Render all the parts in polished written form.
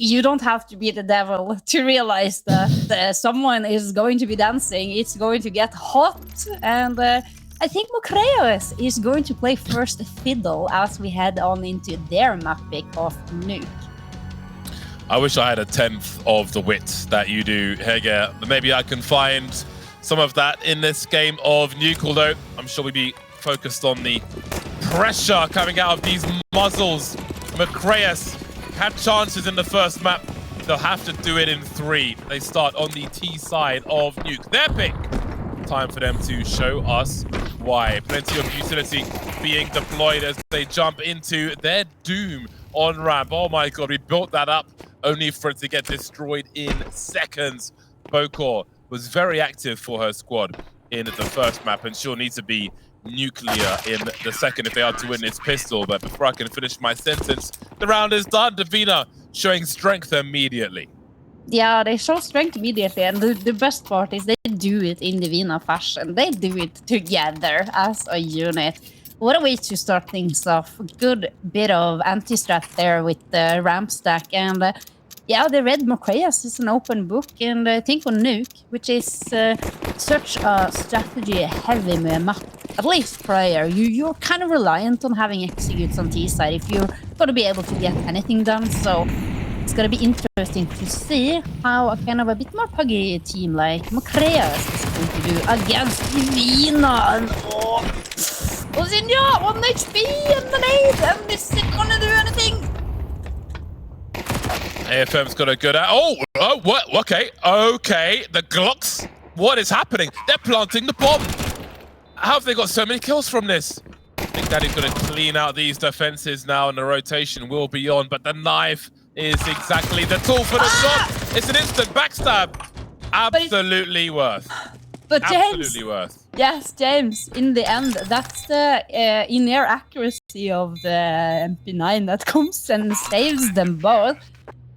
you don't have to be the devil to realize that someone is going to be dancing. It's going to get hot. And I think mocreias is going to play first fiddle as we head on into their map pick of Nuke. I wish I had a 10th of the wit that you do, Hege. Maybe I can find some of that in this game of Nuke, although I'm sure we'd be focused on the pressure coming out of these muzzles. mocreias had chances in the first map. They'll have to do it in 3. They start on the T side of Nuke. Their pick. Time for them to show us why. Plenty of utility being deployed as they jump into their doom on ramp. Oh my god, we built that up only for it to get destroyed in seconds. Bokor was very active for her squad in the first map, and she'll need to be nuclear in the second if they are to win this pistol. But before I can finish my sentence, the round is done. Divina showing strength immediately. Yeah, they show strength immediately, and the best part is they do it in Divina fashion. They do it together as a unit. What a way to start things off. Good bit of anti-strat there with the ramp stack. And yeah, they read mocreias as an open book. And I think on Nuke, which is such a strategy-heavy map, at least prior, you're kind of reliant on having executes on T-side if you're going to be able to get anything done. So it's going to be interesting to see how a kind of a bit more puggy team like mocreias is going to do against Divina. And Ozinja, 1 HP and the nade, and this isn't gonna do anything. AFM's got a good... what? Okay. The Glocks. What is happening? They're planting the bomb. How have they got so many kills from this? I think Daddy's going to clean out these defenses now, and the rotation will be on, but the knife is exactly the tool for the shot. It's an instant backstab. Absolutely worth. But James, absolutely worth. Yes, James, in the end, that's the in-air accuracy of the MP9 that comes and saves them both.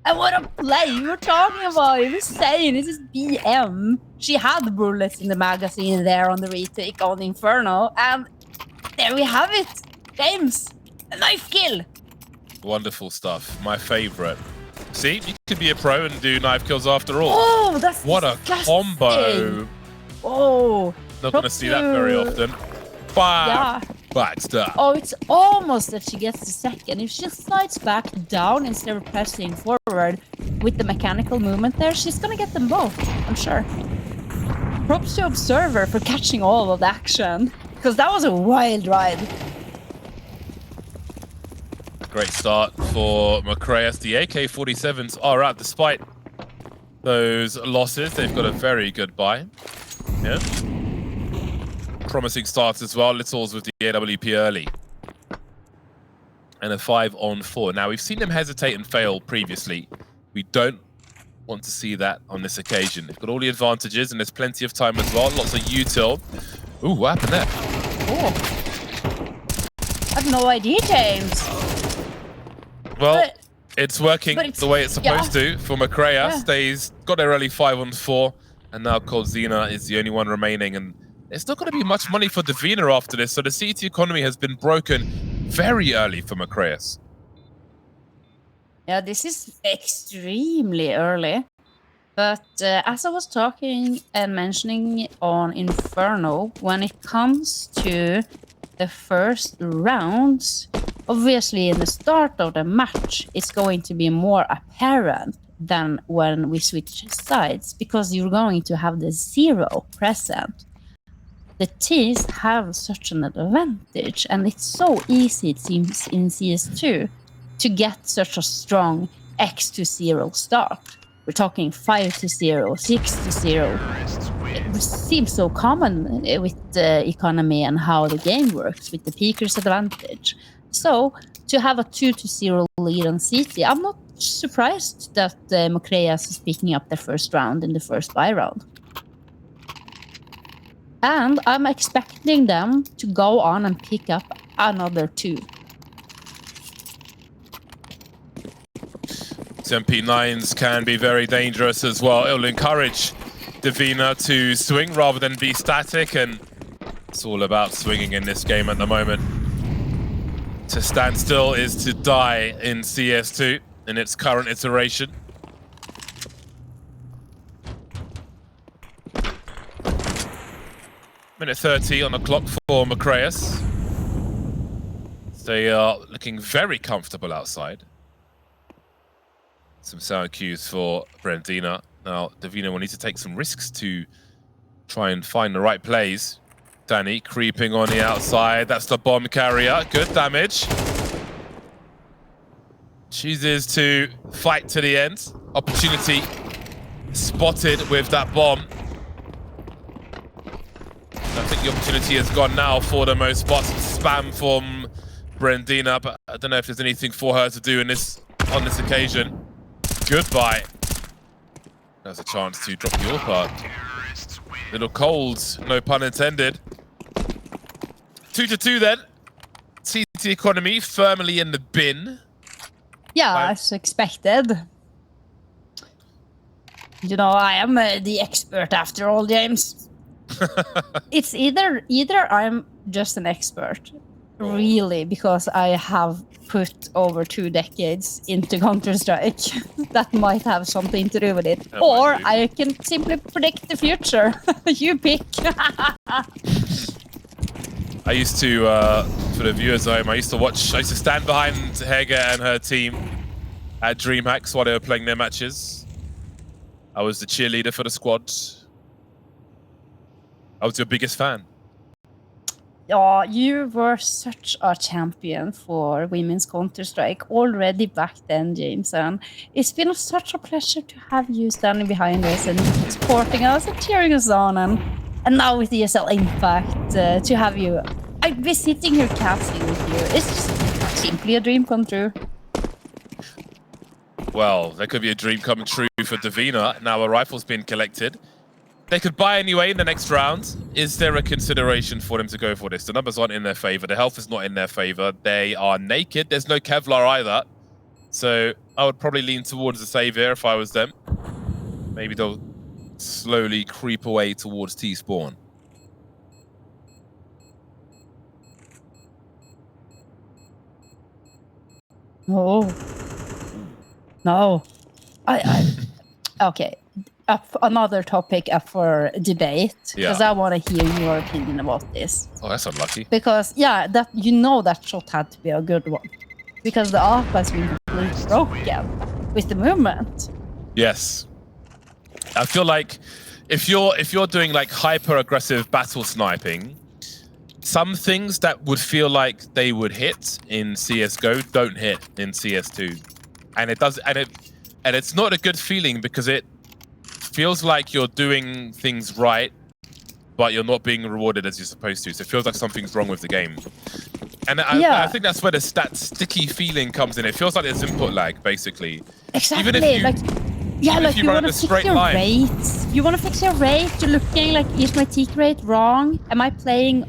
And what a play you're talking about. You're insane. This is BM. She had bullets in the magazine there on the retake on Inferno. And there we have it. James, a knife kill. Wonderful stuff. My favorite. See, you could be a pro and do knife kills after all. Oh, that's what disgusting. A combo. Oh. Not going to see that very often. Bam! Yeah. Backstab. Oh, it's almost that she gets the second. If she slides back down instead of pressing forward with the mechanical movement there, she's going to get them both, I'm sure. Props to Observer for catching all of the action, because that was a wild ride. Great start for mocreias. The AK-47s are out despite those losses. They've got a very good buy. Yeah. Promising starts as well. Littles with the AWP early. And a 5-on-4. Now, we've seen them hesitate and fail previously. We don't want to see that on this occasion. They've got all the advantages, and there's plenty of time as well. Lots of util. Ooh, what happened there? Oh. I have no idea, James. Well, it's working the way it's supposed to for mocreias. Yeah. They've got their early 5-on-4, and now Coldzina is the only one remaining. And it's not going to be much money for Divina after this, so the CT economy has been broken very early for mocreias. Yeah, this is extremely early. But as I was talking and mentioning on Inferno, when it comes to the first rounds, obviously in the start of the match, it's going to be more apparent than when we switch sides, because you're going to have the 0 present. The T's have such an advantage, and it's so easy, it seems, in CS2 to get such a strong X-0 start. We're talking 5-0, 6-0. It seems so common with the economy and how the game works with the peaker's advantage. So to have a 2-0 lead on CT, I'm not surprised that mocreias is picking up their first round in the first buy round. And I'm expecting them to go on and pick up another 2. MP9s can be very dangerous as well. It'll encourage Divina to swing rather than be static, and it's all about swinging in this game at the moment. To stand still is to die in CS2. in its current iteration. Minute 30 on the clock for mocreias. They are looking very comfortable outside. Some sound cues for Divina. Now, Divina will need to take some risks to try and find the right plays. Danny creeping on the outside. That's the bomb carrier. Good damage. Chooses to fight to the end. Opportunity spotted with that bomb. I think the opportunity has gone now for the most spots. Spam from Divina, but I don't know if there's anything for her to do in this on this occasion. Goodbye. There's a chance to drop the AWP. Little cold, no pun intended. 2-2 then. CT economy firmly in the bin. Yeah, as expected. You know, I am the expert after all, James. It's either I'm just an expert, really, because I have put over 2 decades into Counter-Strike. That might have something to do with it. Or I can simply predict the future. You pick. I used to, for the viewers at home, I used to stand behind Hege and her team at DreamHacks while they were playing their matches. I was the cheerleader for the squad. I was your biggest fan. Yeah, you were such a champion for women's Counter-Strike already back then, James. And it's been such a pleasure to have you standing behind us and supporting us and cheering us on. And now with ESL Impact, to have you, I'd be sitting here casting with you. It's just simply a dream come true. Well, there could be a dream coming true for Divina. Now a rifle's been collected. They could buy anyway in the next round. Is there a consideration for them to go for this? The numbers aren't in their favor. The health is not in their favor. They are naked. There's no Kevlar either. So I would probably lean towards the save here if I was them. Maybe they'll slowly creep away towards T-spawn. No. Okay. Another topic up for debate, because I want to hear your opinion about this. Oh, that's unlucky. Because that shot had to be a good one, because the AWP has been completely broken with the movement. Yes, I feel like if you're doing like hyper aggressive battle sniping, some things that would feel like they would hit in CSGO don't hit in CS2, and it does, and it's not a good feeling because it feels like you're doing things right, but you're not being rewarded as you're supposed to. So it feels like something's wrong with the game. And I think that's where the sticky feeling comes in. It feels like there's input lag, basically. Exactly. Even if you want to fix your rates. You want to fix your rate. You're looking like, is my tick rate wrong? Am I playing?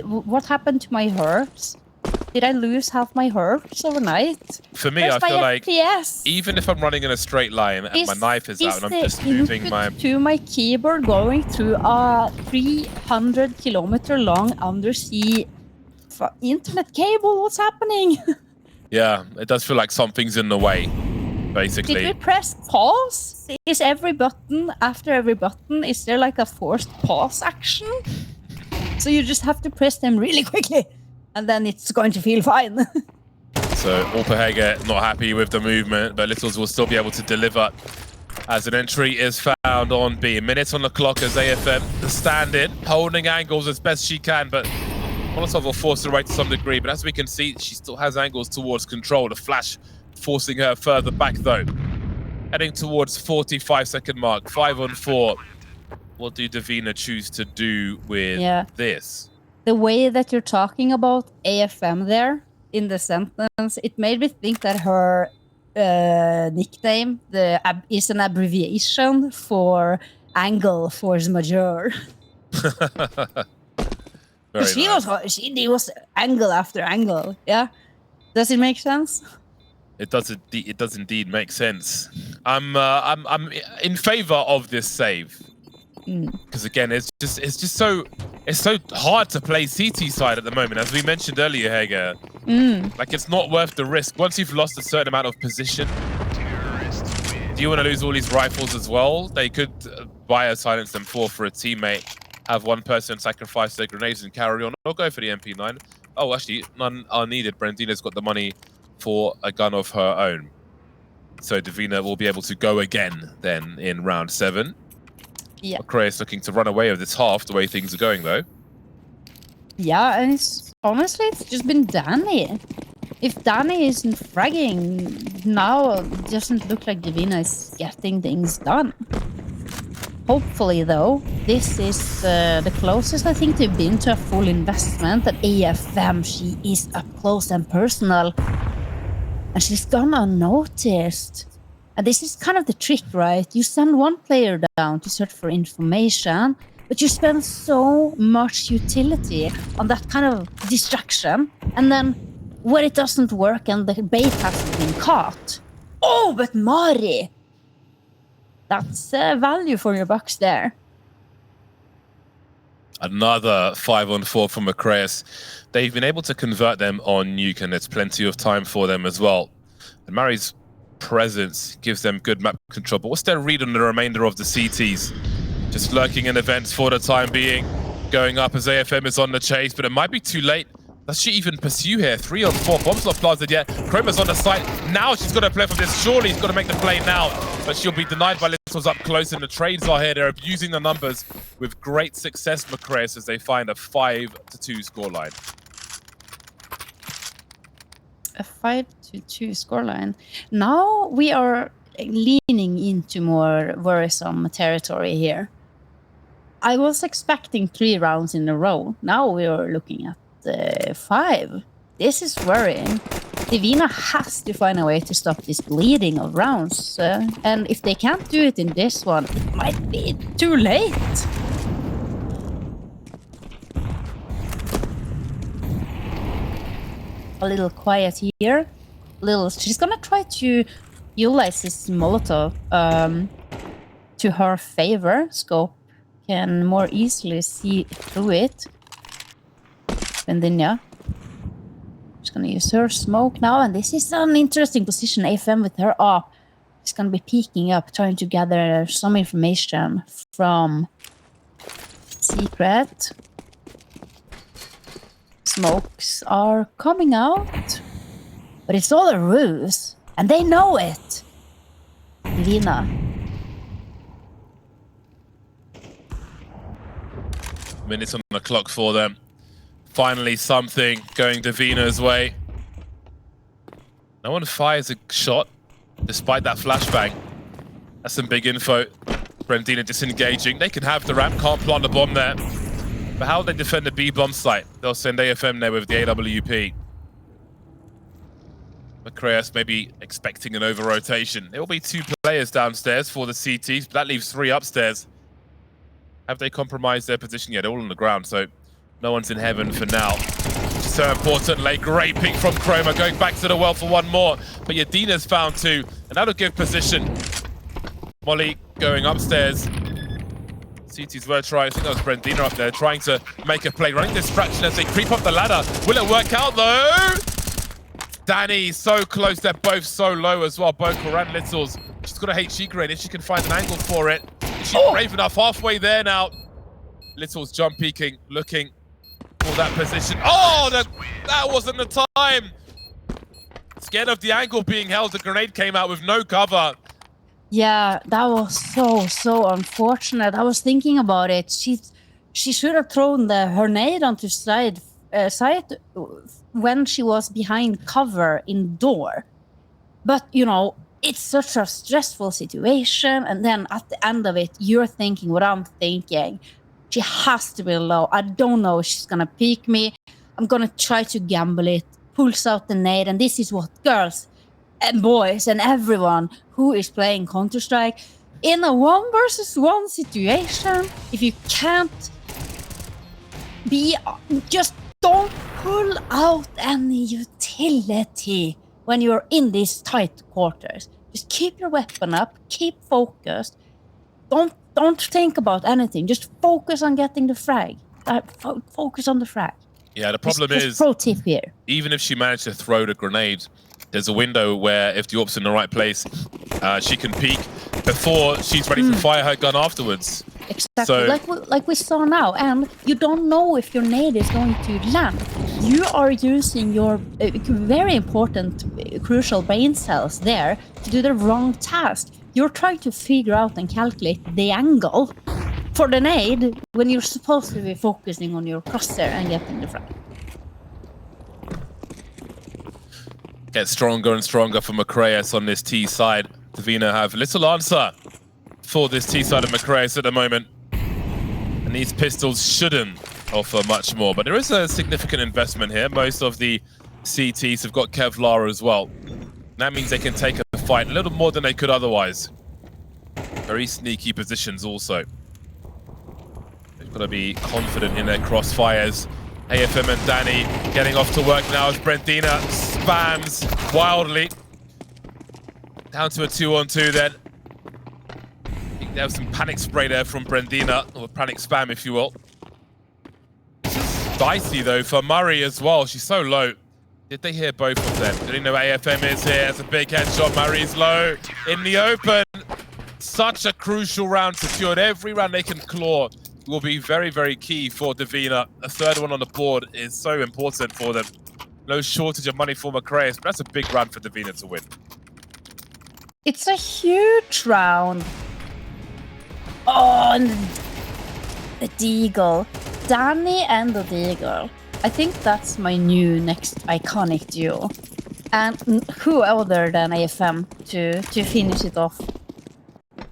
What happened to my hertz? Did I lose half my hertz overnight? For me, I feel like even if I'm running in a straight line and my knife is out and I'm just moving my keyboard going through a 300-kilometer long undersea internet cable, what's happening? Yeah, it does feel like something's in the way, basically. Did we press pause? Is every button, after every button, is there like a forced pause action? So you just have to press them really quickly. And then it's going to feel fine. So Hege not happy with the movement, but Littles will still be able to deliver as an entry is found on B. Minutes on the clock as AFM stand in, holding angles as best she can, but Molotov will force her right to some degree. But as we can see, she still has angles towards control. The flash forcing her further back though. Heading towards 45-second mark, 5 on 4. What do Divina choose to do with this? The way that you're talking about AFM there in the sentence, it made me think that her nickname is an abbreviation for angle force majeure. She was angle after angle. Yeah, does it make sense? It does indeed make sense. I'm in favor of this save. Because again, it's so hard to play CT side at the moment. As we mentioned earlier, Hege, Like, it's not worth the risk. Once you've lost a certain amount of position, do you want to lose all these rifles as well? They could buy a Silence M4 for a teammate, have one person sacrifice their grenades and carry on, or go for the MP9. Oh, actually, none are needed. Brandina's got the money for a gun of her own. So Divina will be able to go again then in round 7. Yeah. mocreias looking to run away with this half, the way things are going, though. Yeah, and honestly, it's just been Danny. If Danny isn't fragging, now it doesn't look like Divina is getting things done. Hopefully, though, this is the closest I think they've been to a full investment. At AFM, she is up close and personal. And she's gone unnoticed. And this is kind of the trick, right? You send one player down to search for information, but you spend so much utility on that kind of distraction. And then when it doesn't work and the bait hasn't been caught. Oh, but Mari! That's value for your bucks there. Another 5-on-4 from mocreias. They've been able to convert them on Nuke, and there's plenty of time for them as well. And Mari's presence gives them good map control. But what's their read on the remainder of the CTs? Just lurking in events for the time being. Going up as AFM is on the chase, but it might be too late. Does she even pursue here? 3-on-4. Bomb's not planted yet. Chroma's on the site. Now she's got to play from this. Surely he's got to make the play now. But she'll be denied by Littles up close, and the trades are here. They're abusing the numbers with great success, mocreias, as they find a 5-2 scoreline. A 5-2 scoreline. Now we are leaning into more worrisome territory here. I was expecting 3 rounds in a row. Now we are looking at 5. This is worrying. Divina has to find a way to stop this bleeding of rounds. And if they can't do it in this one, it might be too late. A little quiet here. She's gonna try to utilize this Molotov to her favor. Scope can more easily see through it. And then, yeah. Just gonna use her smoke now, and this is an interesting position. AFM with her up. She's gonna be peeking up, trying to gather some information from Secret. Smokes are coming out, but it's all a ruse, and they know it. Divina. Minutes on the clock for them. Finally, something going Divina's way. No one fires a shot, despite that flashbang. That's some big info. Brandina disengaging. They can have the ramp, can't plant the bomb there. But how will they defend the B bomb site? They'll send AFM there with the AWP. mocreias maybe expecting an over-rotation. There will be 2 players downstairs for the CTs, but that leaves 3 upstairs. Have they compromised their position? Yeah, they're all on the ground, so no one's in heaven for now. So importantly, great pick from Chroma, going back to the well for one more. But Yadina's found 2, and that'll give position. Molly going upstairs. CTs were trying, I think that was Brandina up there, trying to make a play, running distraction as they creep up the ladder. Will it work out though? Danny, so close, they're both so low as well, both and Littles. She's got a HE grenade, if she can find an angle for it. Is she brave enough? Halfway there now. Littles jump peeking, looking for that position. Oh, that wasn't the time. Scared of the angle being held, the grenade came out with no cover. Yeah, that was so unfortunate. I was thinking about it. She should have thrown the grenade onto side when she was behind cover in door. But, you know, it's such a stressful situation. And then at the end of it, you're thinking what I'm thinking. She has to be low. I don't know if she's going to peek me. I'm going to try to gamble it. Pulls out the nade. And this is what girls and boys and everyone who is playing Counter-Strike in a 1 versus 1 situation, if you can't be, just don't pull out any utility when you're in these tight quarters. Just keep your weapon up, keep focused. Don't think about anything. Just focus on getting the frag. Focus on the frag. Yeah, the problem is, pro tip here. even if she managed to throw the grenade, there's a window where if the AWP's in the right place, she can peek before she's ready to fire her gun afterwards. Exactly, So, like we saw now, and you don't know if your nade is going to land. You are using your very important, crucial brain cells there to do the wrong task. You're trying to figure out and calculate the angle for the nade when you're supposed to be focusing on your crosshair and getting the frag. Gets stronger and stronger for mocreias on this T side. Divina have little answer for this T side of mocreias at the moment. And these pistols shouldn't offer much more. But there is a significant investment here. Most of the CTs have got Kevlar as well. That means they can take a fight a little more than they could otherwise. Very sneaky positions also. They've got to be confident in their crossfires. AFM and Danny getting off to work now as Brendina spams wildly. Down to a 2-on-2 then. I think there was some panic spray there from Brendina, or panic spam if you will. Dicey though for Murray as well, she's so low. Did they hear both of them? Did they know AFM is here? It's a big headshot, Murray's low in the open. Such a crucial round secured. Every round they can claw will be very, very key for Divina. A third one on the board is so important for them. No shortage of money for mocreias, but that's a big round for Divina to win. It's a huge round. Oh, and the Deagle. Danny and the Deagle. I think that's my new next iconic duo. And who other than AFM to finish it off?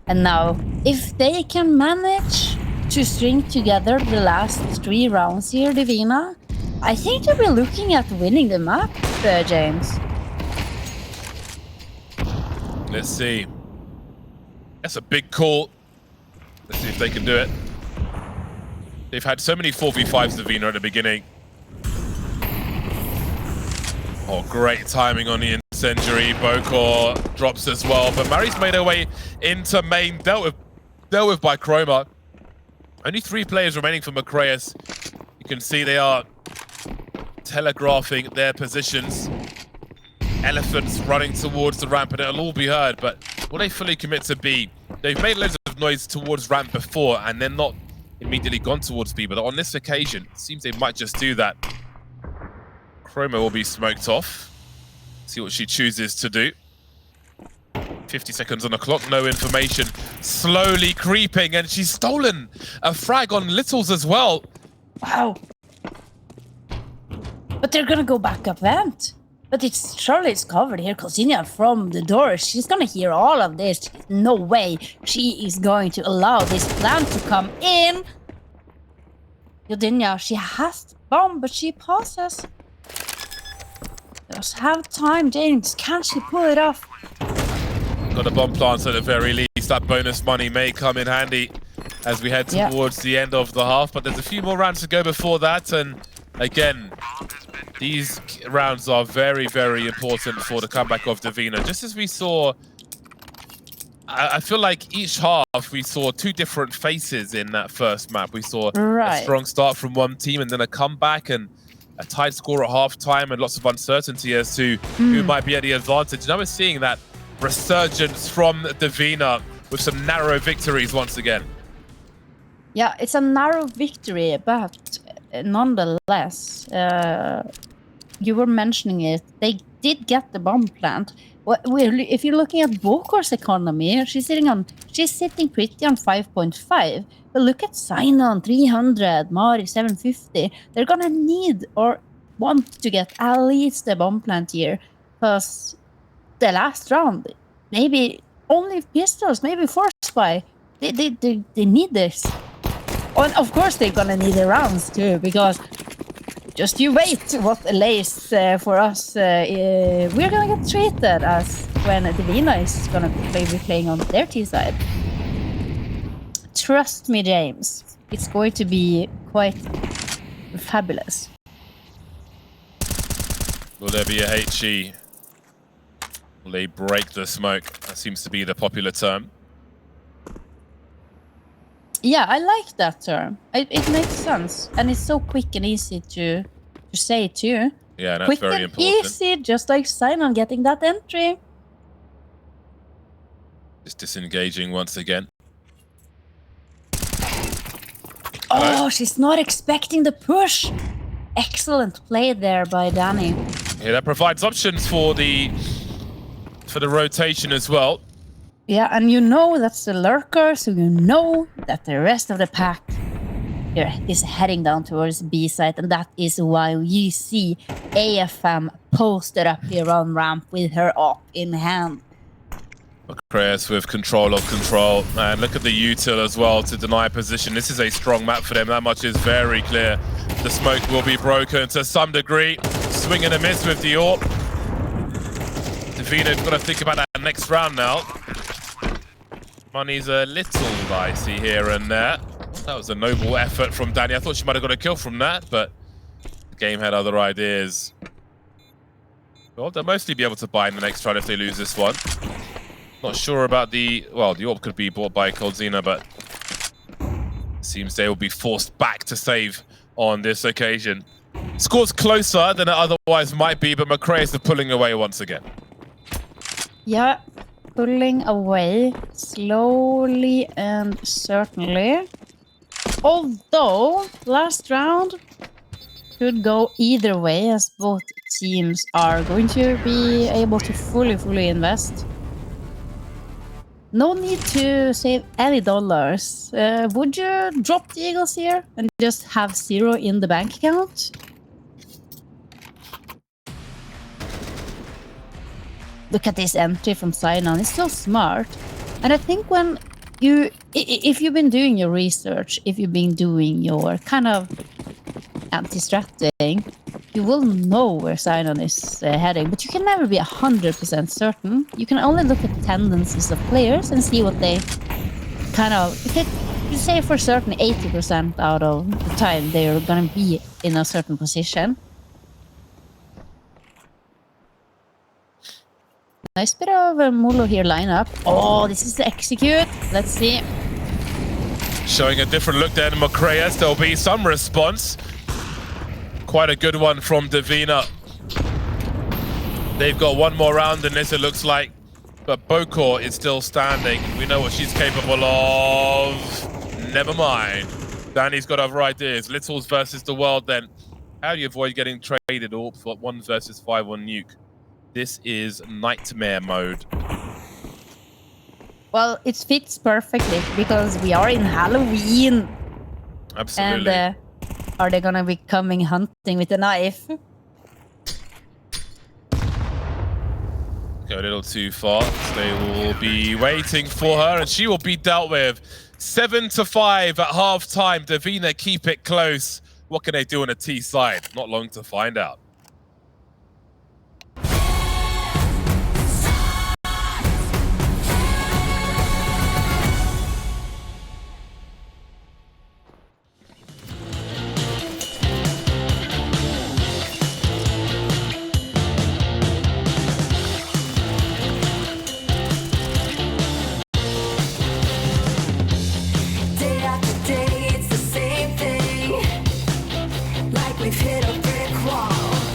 And now, if they can manage to string together the last 3 rounds here, Divina, I think they'll be looking at winning the map, James. Let's see. That's a big call. Let's see if they can do it. They've had so many 4v5s, Divina, at the beginning. Oh, great timing on the incendiary. Bokor drops as well, but Mary's made her way into main, dealt with by Chroma. Only 3 players remaining for mocreias. You can see they are telegraphing their positions. Elephants running towards the ramp, and it'll all be heard, but will they fully commit to B? They've made loads of noise towards ramp before, and they're not immediately gone towards B, but on this occasion, it seems they might just do that. Chroma will be smoked off. See what she chooses to do. 50 seconds on the clock, no information. Slowly creeping, and she's stolen a frag on Littles as well. Wow. But they're gonna go back up vent. But it's Charlotte's covered here. Cousinia from the door. She's gonna hear all of this. No way she is going to allow this plan to come in. Yodinia, she has the bomb, but she pauses. Does have time, James. Can she pull it off? Got a bomb plant at the very least. That bonus money may come in handy as we head towards the end of the half. But there's a few more rounds to go before that. And again, these rounds are very, very important for the comeback of Divina. Just as we saw, I feel like each half we saw 2 different faces in that first map. We saw a strong start from one team and then a comeback and a tied score at halftime and lots of uncertainty as to who might be at the advantage. Now we're seeing that resurgence from Divina with some narrow victories once again. Yeah, it's a narrow victory, but nonetheless, you were mentioning it. They did get the bomb plant. If you're looking at Bokor's economy, she's sitting pretty on 5.5. But look at Sinon 300, Mari 750. They're gonna need or want to get at least the bomb plant here, because the last round, maybe only pistols, maybe force spy. They need this. Oh, and of course they're gonna need the rounds too, because just you wait what lays for us. We're gonna get treated as when Divina is gonna be playing on their T side. Trust me, James. It's going to be quite fabulous. Will there be a HE? Will they break the smoke? That seems to be the popular term. Yeah, I like that term. It makes sense, and it's so quick and easy to to say too. Yeah, that's Quick very and important. easy, just like Signon getting that entry. Just disengaging once again. Oh, she's not expecting the push. Excellent play there by Danny. Yeah, that provides options for the rotation as well. Yeah, and you know that's the lurker, so you know that the rest of the pack here is heading down towards B site, and that is why you see AFM posted up here on ramp with her op in hand. mocreias with control of control, and look at the util as well to deny position. This is a strong map for them, that much is very clear. The smoke will be broken to some degree. Swing and a miss with the AWP. Divina's got to think about that next round now. Money's a little dicey here and there. That was a noble effort from Danny. I thought she might have got a kill from that, but the game had other ideas. Well, they'll mostly be able to buy in the next round if they lose this one. Not sure about the... Well, the AWP could be bought by Coldzina, but it seems they will be forced back to save on this occasion. Score's closer than it otherwise might be, but mocreias are pulling away once again. Yeah, pulling away slowly and certainly. Although, last round could go either way, as both teams are going to be able to fully invest. No need to save any dollars. Would you drop the Eagles here and just have 0 in the bank account? Look at this entry from Signon. It's so smart. And I think when you... If you've been doing your research, if you've been doing your kind of anti-stratting, you will know where Signon is heading. But you can never be 100% certain. You can only look at tendencies of players and see what they kind of... You say for certain 80% out of the time they're going to be in a certain position. Nice bit of Mulo here lineup. Oh, this is the execute. Let's see. Showing a different look there in mocreias. There'll be some response. Quite a good one from Divina. They've got one more round in this, it looks like. But Bokor is still standing. We know what she's capable of. Never mind. Danny's got other ideas. Littles versus the world then. How do you avoid getting traded or for 1 versus 5 on Nuke? This is nightmare mode. Well, it fits perfectly because we are in Halloween. Absolutely. And are they gonna be coming hunting with a knife? Go a little too fast. They will be waiting for her and she will be dealt with. 7-5 at half time. Divina keep it close. What can they do on a T side? Not long to find out. We've hit a brick wall.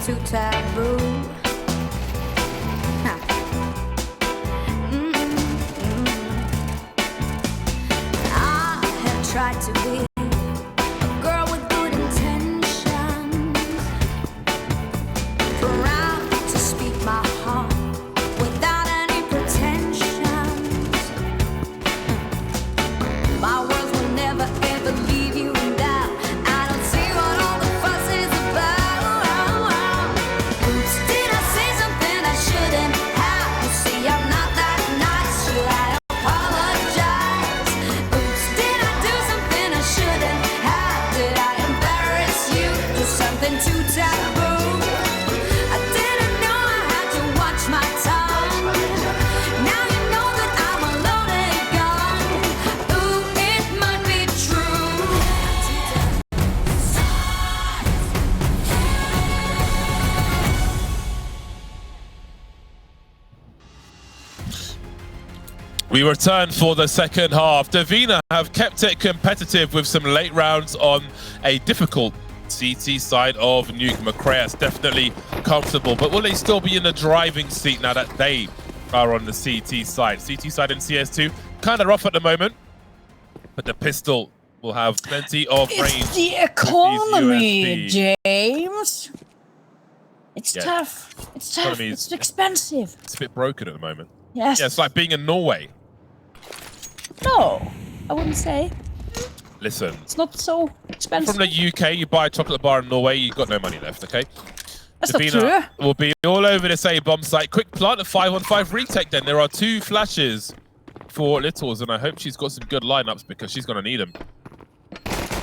too taboo. I have tried to be a girl with good intentions, proud to speak my heart without any pretensions. My words will never ever leave you in doubt. I don't see what all the fuss is about. Oops, did I say something I shouldn't have? You see, I'm not that nice. Should I apologize? Oops, did I do something I shouldn't have? Did I embarrass you? Do something too taboo? I didn't know I had to watch my tongue. Now you know that I'm a loaded gun. Ooh, it might be true. We return for the second half. Divina have kept it competitive with some late rounds on a difficult CT side of Nuke. Mocreias definitely comfortable, but will they still be in the driving seat now that they are on the CT side? CT side in CS2, kind of rough at the moment, but the pistol will have plenty of range. It's the with economy, these USP. James. It's Yeah. tough. It's tough. Economy is- It's expensive. It's a bit broken at the moment. Yes. Yeah, it's like being in Norway. No, I wouldn't say. Listen, It's not so expensive. from the UK, you buy a chocolate bar in Norway, you got no money left, okay? That's not Divina true. will be all over this A-bomb site. Quick plant, a 5-on-5 retake then. There are 2 flashes for Littles, and I hope she's got some good lineups because she's going to need them.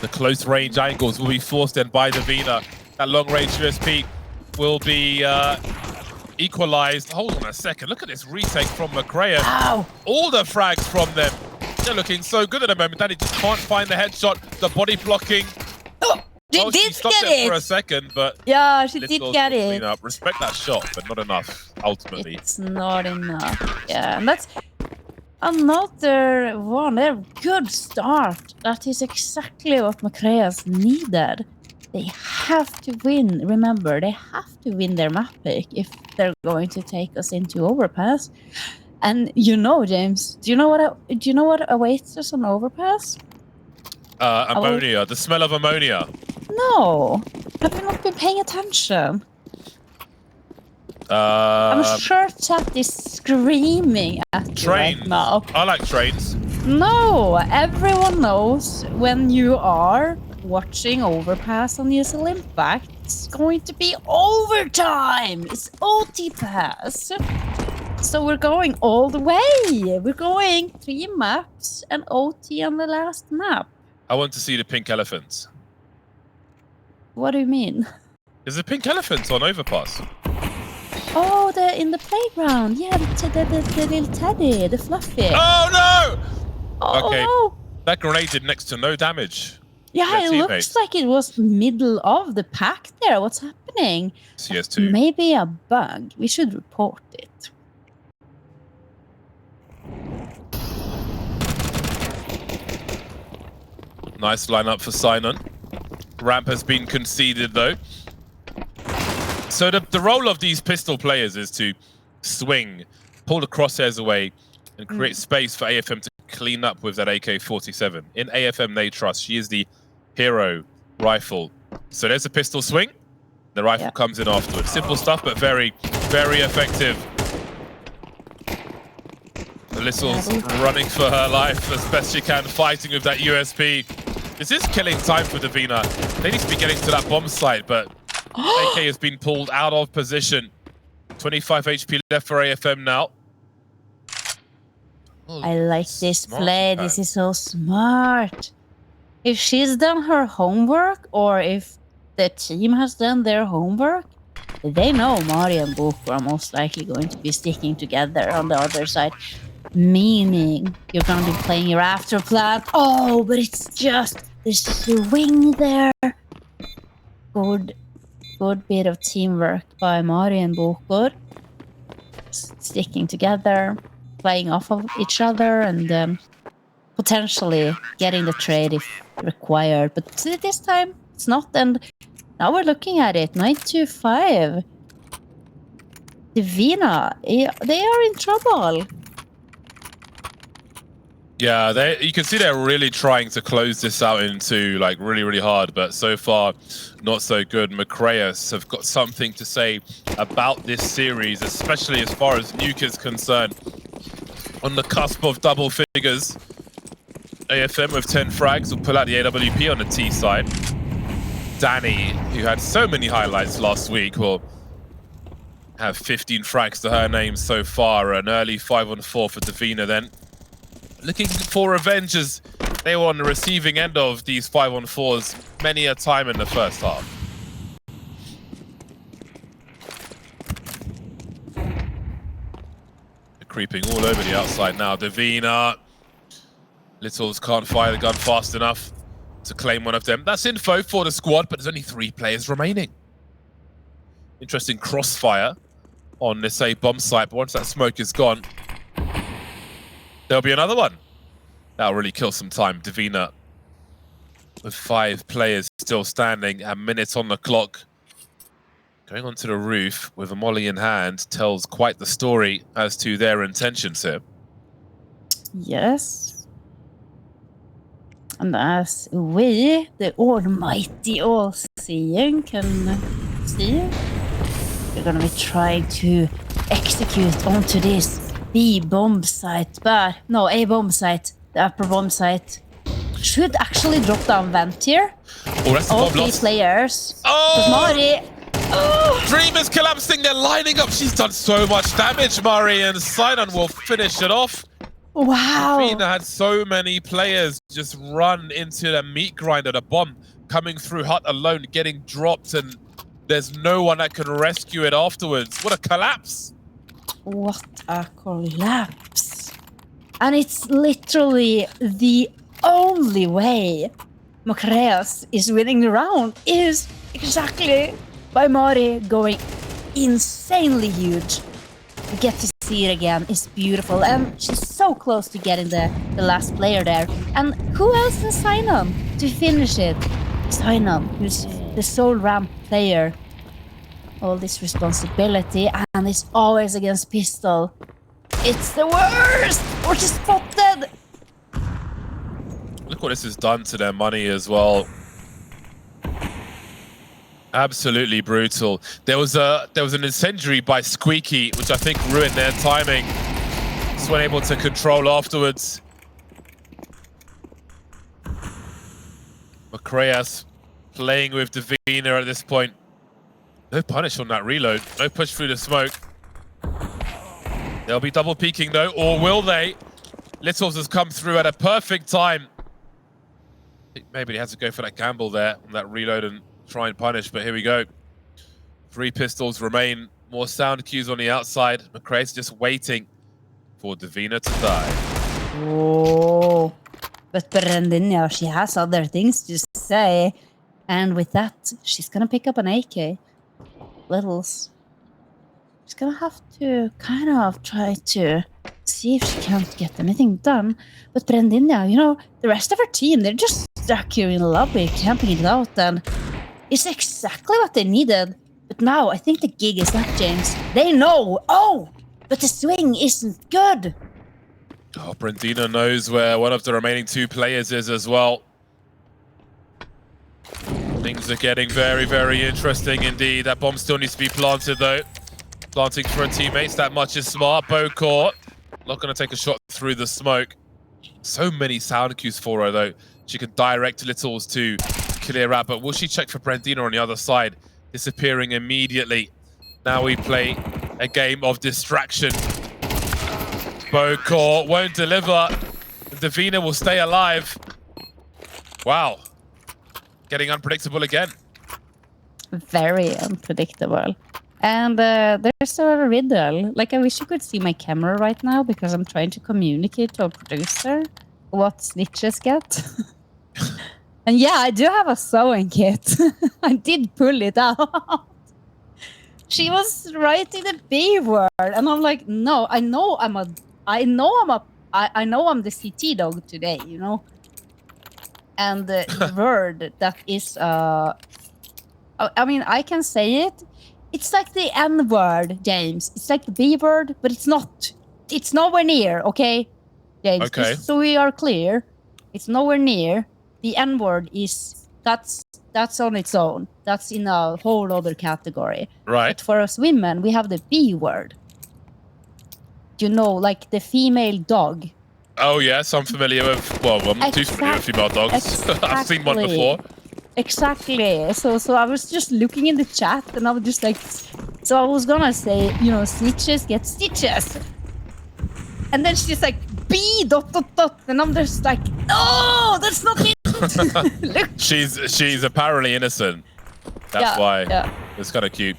The close range angles will be forced in by Divina. That long range USP will be equalized. Hold on a second. Look at this retake from mocreias. Ow. All the frags from them. They're looking so good at the moment. Danny just can't find the headshot. The body blocking. Oh, she She did stopped get it for a it. second, but Yeah, she did Littles get will it. clean up. Respect that shot, but not enough, ultimately. It's not enough. Yeah, and that's another one. A good start. That is exactly what mocreias needed. They have to win. Remember, they have to win their map pick if they're going to take us into overpass. And you know, James, do you know what awaits us on overpass? Ammonia, the smell of ammonia. No, have you not been paying attention? I'm sure chat is screaming at you Trains. right now. I like trains. No, everyone knows when you are watching Overpass on ESL Impact, it's going to be overtime. It's OT pass. So we're going all the way. We're going 3 maps and OT on the last map. I want to see the pink elephants. What do you mean? There's a pink elephant on overpass. Oh, they're in the playground. Yeah, the little teddy, the fluffy. Oh no! Oh, Okay. no. That grenade did next to no damage. Yeah, Their it teammates. looks like it was middle of the pack there. What's happening? CS2. Maybe a bug. We should report it. Nice lineup for Sinon. Ramp has been conceded though. So the role of these pistol players is to swing, pull the crosshairs away, and create space for AFM to clean up with that AK-47. In AFM they trust. She is the hero rifle. So there's a pistol swing. The rifle comes in afterwards. Simple stuff, but very, very effective. Little's running for her life as best she can, fighting with that USP. This is killing time for Divina. They need to be getting to that bomb site, but AK has been pulled out of position. 25 HP left for AFM now. Oh, I like this smart play. man. This is so smart. If she's done her homework, or if the team has done their homework, they know Mari and Boko are most likely going to be sticking together on the other side. Meaning, you're going to be playing your after plan. Oh, but it's just the swing there. Good bit of teamwork by Mari and Boko. Sticking together, playing off of each other, and potentially getting the trade if required. But this time, it's not. And Now we're looking at it. 925. Divina. They are in trouble. Yeah, you can see they're really trying to close this out into like really hard, but so far not so good. Mocreias have got something to say about this series, especially as far as Nuke is concerned. On the cusp of double figures, AFM with 10 frags will pull out the AWP on the T side. Danny, who had so many highlights last week, will have 15 frags to her name so far. An early 5-on-4 for Divina then. Looking for revenge as they were on the receiving end of these 5-on-4s many a time in the first half. They're creeping all over the outside now. Divina. Littles can't fire the gun fast enough to claim one of them. That's info for the squad, but there's only 3 players remaining. Interesting crossfire on this A bomb site, but once that smoke is gone, there'll be another one. That'll really kill some time. Divina with 5 players still standing, a minute on the clock. Going onto the roof with a molly in hand tells quite the story as to their intentions here. Yes. And as we, the almighty all-seeing, can see, we're gonna be trying to execute onto this B bomb site, but no, A bomb site, the upper bomb site. Should actually drop down vent here. Oh, that's the All bomb 3 lost. players. Oh! Mari. Oh! Dream is collapsing, they're lining up. She's done so much damage, Murray, and Sinon will finish it off. Wow. Divina had so many players just run into the meat grinder, the bomb coming through hut alone, getting dropped, and there's no one that can rescue it afterwards. What a collapse. What a collapse. And it's literally the only way mocreias is winning the round is exactly by Mari going insanely huge. We get to see it again. It's beautiful. And she's so close to getting the last player there. And who else than Sinon to finish it? Sinon, who's the sole ramp player. All this responsibility, and it's always against pistol. It's the worst! Or she's spotted! Look what this has done to their money as well. Absolutely brutal. There was an incendiary by Squeaky, which I think ruined their timing. Just weren't able to control afterwards. Mocreias playing with Divina at this point. No punish on that reload. No push through the smoke. They'll be double peeking though, or will they? Littles has come through at a perfect time. I think maybe he has to go for that gamble there on that reload and try and punish, but here we go. 3 pistols remain. More sound cues on the outside. Mocreias just waiting for Divina to die. Oh, but Brandinja, she has other things to say. And with that, she's gonna pick up an AK. Littles. She's gonna have to kind of try to see if she can't get anything done. But Brandinja, you know, the rest of her team, they're just stuck here in the lobby, camping it out, and it's exactly what they needed. But now, I think the gig is up, James. They know! Oh! But the swing isn't good! Oh, Brandina knows where one of the remaining 2 players is as well. Things are getting very interesting indeed. That bomb still needs to be planted though. Planting for her teammates, that much is smart. Bocor, not going to take a shot through the smoke. So many sound cues for her though. She can direct Littles to clear out, but will she check for Brandina on the other side? Disappearing immediately. Now we play a game of distraction. Bocor won't deliver. Divina will stay alive. Wow. Getting unpredictable again. Very unpredictable. And there's a riddle. Like, I wish you could see my camera right now because I'm trying to communicate to a producer what snitches get. And yeah, I do have a sewing kit. I did pull it out. She was writing the B word, and I'm like, no, I know I'm the CT dog today, you know. And the word that is a I mean, I can say it. It's like the N word, James. It's like the B word, but it's not. It's nowhere near, okay? James, Okay. just so we are clear, it's nowhere near. The N word is that's on its own. That's in a whole other category. Right. But for us women, we have the B word. You know, like the female dog. Oh yes, I'm familiar with. Well, I'm not too familiar with female dogs. I've seen one before. Exactly. So I was just looking in the chat, and I was just like, so I was gonna say, you know, snitches get stitches, and then she's like, B ... and I'm just like, no, that's not it. Look. She's apparently innocent. That's why. Yeah. It's kind of cute.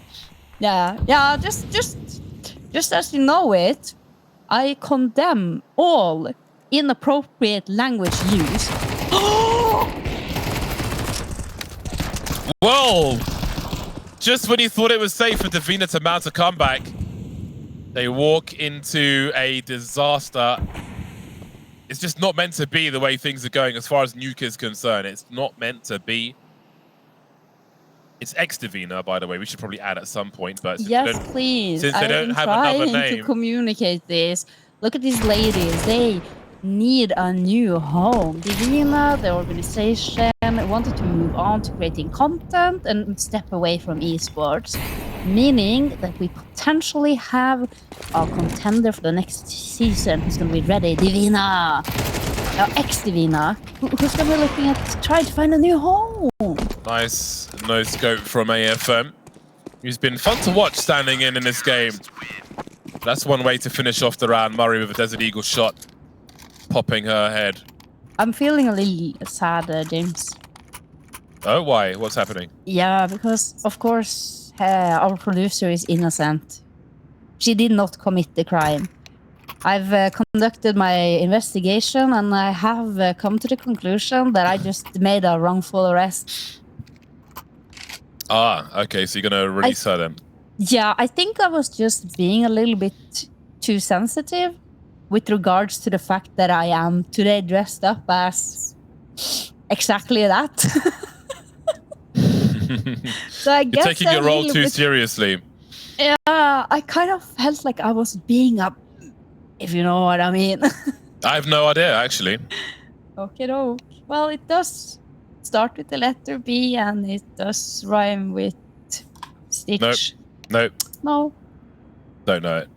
Yeah. Just as you know it, I condemn all inappropriate language use. Well, just when you thought it was safe for Divina to mount a comeback, they walk into a disaster. It's just not meant to be the way things are going as far as Nuke is concerned. It's not meant to be. It's ex-Divina, by the way. We should probably add at some point, but Yes, please. Since they don't have another name to communicate this. Look at these ladies. They need a new home. Divina, the organization, wanted to move on to creating content and step away from esports, meaning that we potentially have a contender for the next season who's going to be ready. Divina, ex-Divina, who's going to be looking at trying to find a new home. Nice no scope from AFM. He's been fun to watch standing in this game. That's one way to finish off the round. Murray with a Desert Eagle shot, popping her head. I'm feeling a little sad, James. Oh, why? What's happening? Yeah, because of course our producer is innocent. She did not commit the crime. I've conducted my investigation and I have come to the conclusion that I just made a wrongful arrest. Ah, okay, so you're gonna release her then? Yeah, I think I was just being a little bit too sensitive with regards to the fact that I am today dressed up as exactly that. So I guess you're taking your role too seriously. Yeah, I kind of felt like I was being up, if you know what I mean. I have no idea, actually. Okay, no. Well, it does start with the letter B and it does rhyme with stitch. Nope. No. Don't know it.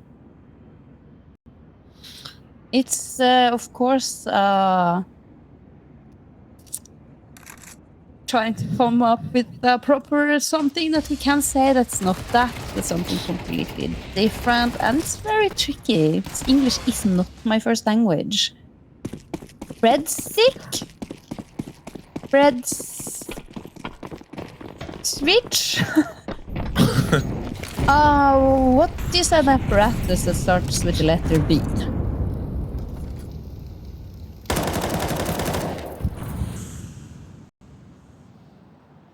It's, of course, trying to come up with a proper something that we can say that's not that, but something completely different, and it's very tricky. English is not my first language. Breadstick? Switch? What is an apparatus that starts with the letter B?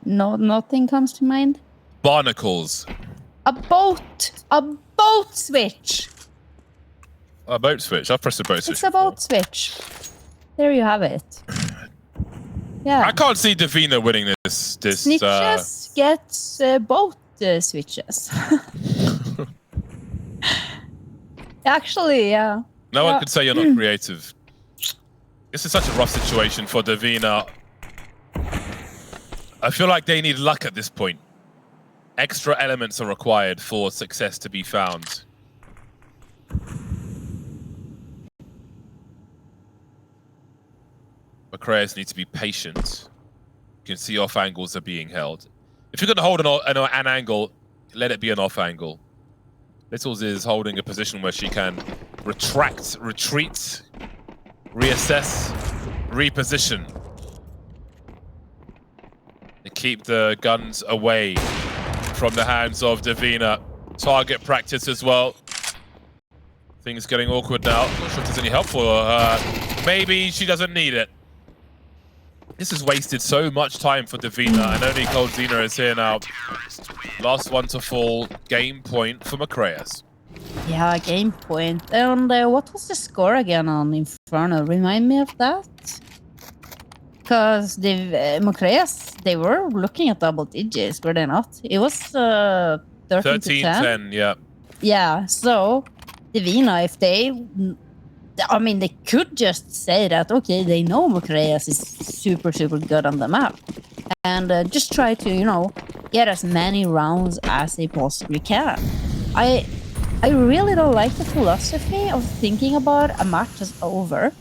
No, nothing comes to mind. Barnacles. A boat switch. A boat switch. I've pressed a boat switch. It's a boat switch. There you have it. Yeah. I can't see Divina winning this. Snitches gets boat switches. Actually, yeah. No one could say you're not creative. This is such a rough situation for Divina. I feel like they need luck at this point. Extra elements are required for success to be found. mocreias need to be patient. You can see off angles are being held. If you're going to hold an angle, let it be an off angle. Littles is holding a position where she can retract, retreat, reassess, reposition. To keep the guns away from the hands of Divina. Target practice as well. Things getting awkward now. Not sure if there's any help for her. Maybe she doesn't need it. This has wasted so much time for Divina, and only Coldzena is here now. Last one to fall. Game point for mocreias. Yeah, game point. And what was the score again on Inferno? Remind me of that. Because the mocreias, they were looking at double digits, were they not? It was 13 to 10. 13-10, yeah. Yeah, so Divina, if they... I mean, they could just say that, okay, they know mocreias is super, super good on the map. And just try to, you know, get as many rounds as they possibly can. I really don't like the philosophy of thinking about a match as over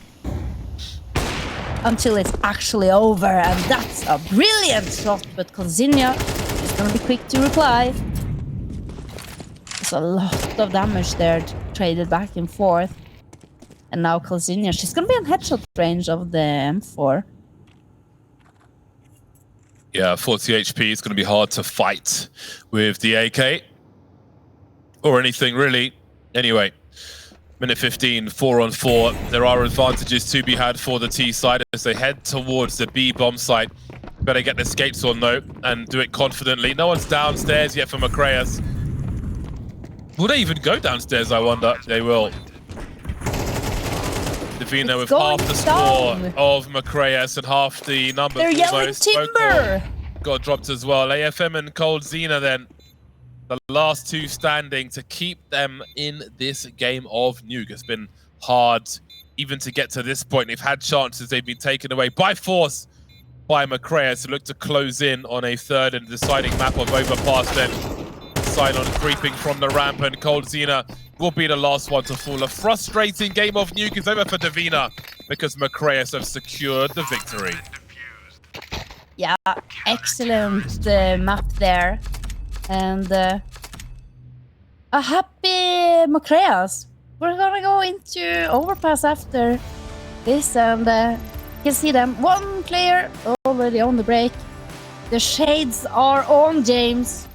until it's actually over, and that's a brilliant shot, but Kolzinia is gonna be quick to reply. There's a lot of damage there traded back and forth. And now Kolzinia, she's gonna be in headshot range of the M4. Yeah, 40 HP is going to be hard to fight with the AK. Or anything, really. Anyway, minute 15, 4-on-4. There are advantages to be had for the T side as they head towards the B bomb site. Better get the skates on, though, and do it confidently. No one's downstairs yet for mocreias. Will they even go downstairs, I wonder? They will. Divina with half the score of mocreias and half the numbers. They're yelling timber! Got dropped as well. AFM and Koldzina then. The last two standing to keep them in this game of Nuke. It's been hard even to get to this point. They've had chances. They've been taken away by force by mocreias to look to close in on a third and deciding map of overpass then. Cylon creeping from the ramp, and Koldzina will be the last one to fall. A frustrating game of Nuke is over for Divina because mocreias have secured the victory. Yeah, excellent map there. And a happy mocreias. We're gonna go into overpass after this, and you can see them. One player already on the break. The shades are on, James.